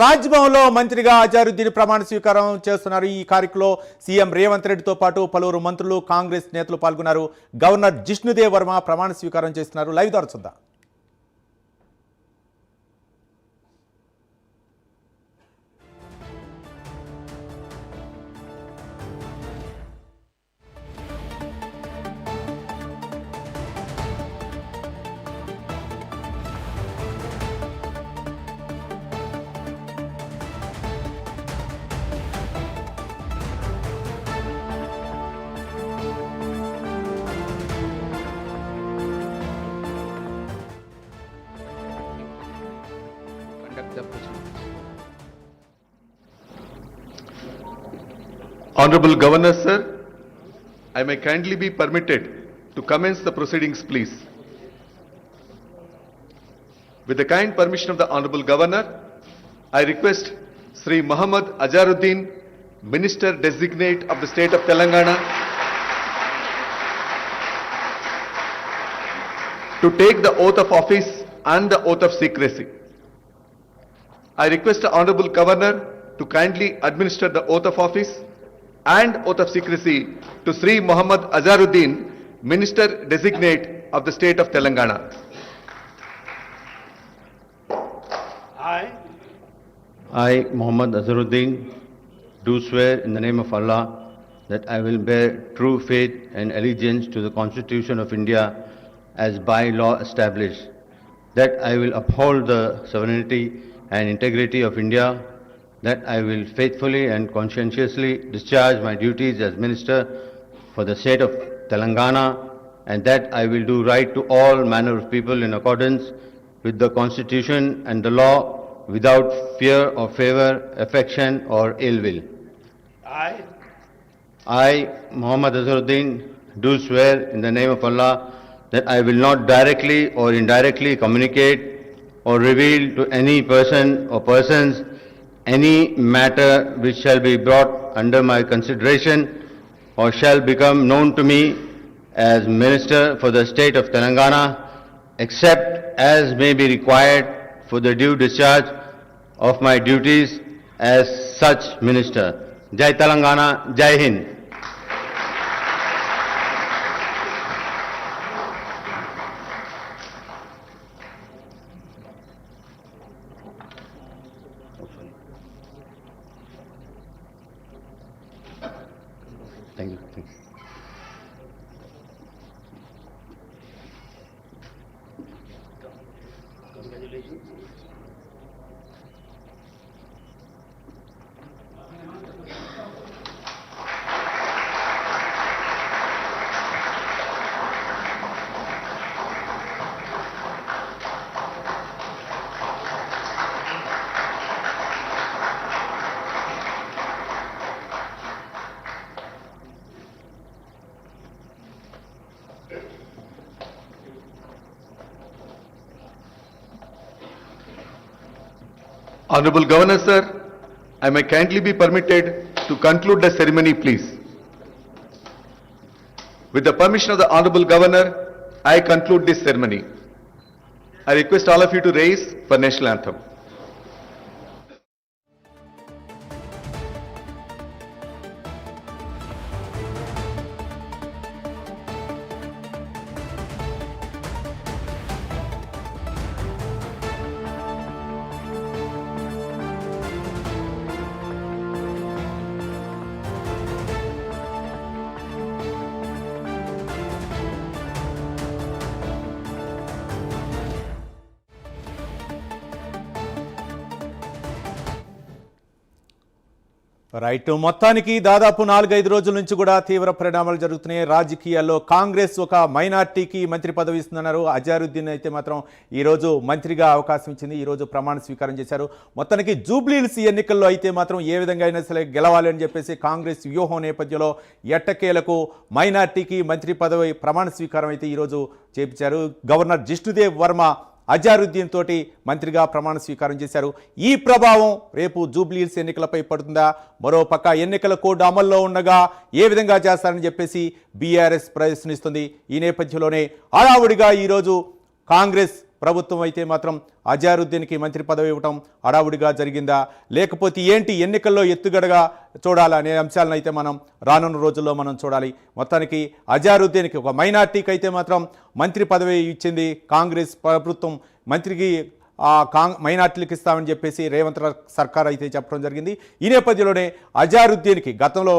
రాజ్భవన్లో మంత్రిగా అజారుద్దీన్ ప్రమాణ స్వీకారం చేస్తున్నారు. ఈ కార్యక్రమంలో సీఎం రేవంత్ రెడ్డితో పాటు పలువురు మంత్రులు, కాంగ్రెస్ నేతలు పాల్గొన్నారు. గవర్నర్ జిష్ణుదేవ్ వర్మ ప్రమాణ స్వీకారం చేస్తున్నారు. లైవ్ ద్వారా చూద్దాం. Honorable Governor, sir, I may kindly be permitted to commence the proceedings, please. With the kind permission of the Honorable Governor, I request Sri Muhammad Azharuddin, Minister Designate of the State of Telangana, to take the oath of office and the oath of secrecy. I request the Honorable Governor to kindly administer the oath of office and oath of secrecy to Sri Muhammad Azharuddin, Minister Designate of the State of Telangana. I, Muhammad Azharuddin, do swear in the name of Allah that I will bear true faith and allegiance to the Constitution of India as by law established, that I will uphold the sovereignty and integrity of India, that I will faithfully and conscientiously discharge my duties as Minister for the State of Telangana, and that I will do right to all manner of people in accordance with the Constitution and the law, without fear or favor, affection or ill will. I, Muhammad Azharuddin, do swear in the name of Allah that I will not directly or indirectly communicate or reveal to any person or persons any matter which shall be brought under my consideration or shall become known to me as Minister for the State of Telangana, except as may be required for the due discharge of my duties as such Minister. Jai Telangana, Jai Hind. Thank you. Thank you. Honorable Governor, sir, I may kindly be permitted to conclude the ceremony, please. With the permission of the Honorable Governor, I conclude this ceremony. I request all of you to raise for national anthem. Right, మొత్తానికి దాదాపు 4-5 రోజుల నుంచి కూడా తీవ్ర పరిణామాలు జరుగుతున్నాయి రాజకీయాల్లో. కాంగ్రెస్ ఒక మైనార్టీకి మంత్రి పదవి ఇస్తుందన్నారు. అజారుద్దీన్ అయితే మాత్రం ఈరోజు మంత్రిగా అవకాశం ఇచ్చింది. ఈరోజు ప్రమాణ స్వీకారం చేశారు. మొత్తానికి జూబ్లీహిల్స్ ఎన్నికల్లో అయితే మాత్రం ఏ విధంగా అయినా సరే గెలవాలి అని చెప్పేసి కాంగ్రెస్ వ్యూహం నేపథ్యంలో ఎట్టకేలకు మైనార్టీకి మంత్రి పదవి ప్రమాణ స్వీకారం అయితే ఈరోజు చేపించారు. గవర్నర్ జిష్ణుదేవ్ వర్మ అజారుద్దీన్ తోటి మంత్రిగా ప్రమాణ స్వీకారం చేశారు. ఈ ప్రభావం రేపు జూబ్లీహిల్స్ ఎన్నికలపై పడుతుందా? మరోపక్క ఎన్నికల కోడ్ అమల్లో ఉండగా ఏ విధంగా చేస్తారని చెప్పేసి బీఆర్ఎస్ ప్రశ్నిస్తుంది. ఈ నేపథ్యంలోనే హడావుడిగా ఈరోజు కాంగ్రెస్ ప్రభుత్వం అయితే మాత్రం అజారుద్దీన్కి మంత్రి పదవి ఇవ్వటం హడావుడిగా జరిగిందా, లేకపోతే ఏంటి ఎన్నికల్లో ఎత్తుగడగా చూడాలనే అంశాలను అయితే మనం రానున్న రోజుల్లో మనం చూడాలి. మొత్తానికి అజారుద్దీన్కి ఒక మైనార్టీకి అయితే మాత్రం మంత్రి పదవి ఇచ్చింది కాంగ్రెస్ ప్రభుత్వం. మంత్రికి మైనార్టీలకు ఇస్తామని చెప్పేసి రేవంత్ సర్కార్ అయితే చెప్పడం జరిగింది. ఈ నేపథ్యంలోనే అజారుద్దీన్కి గతంలో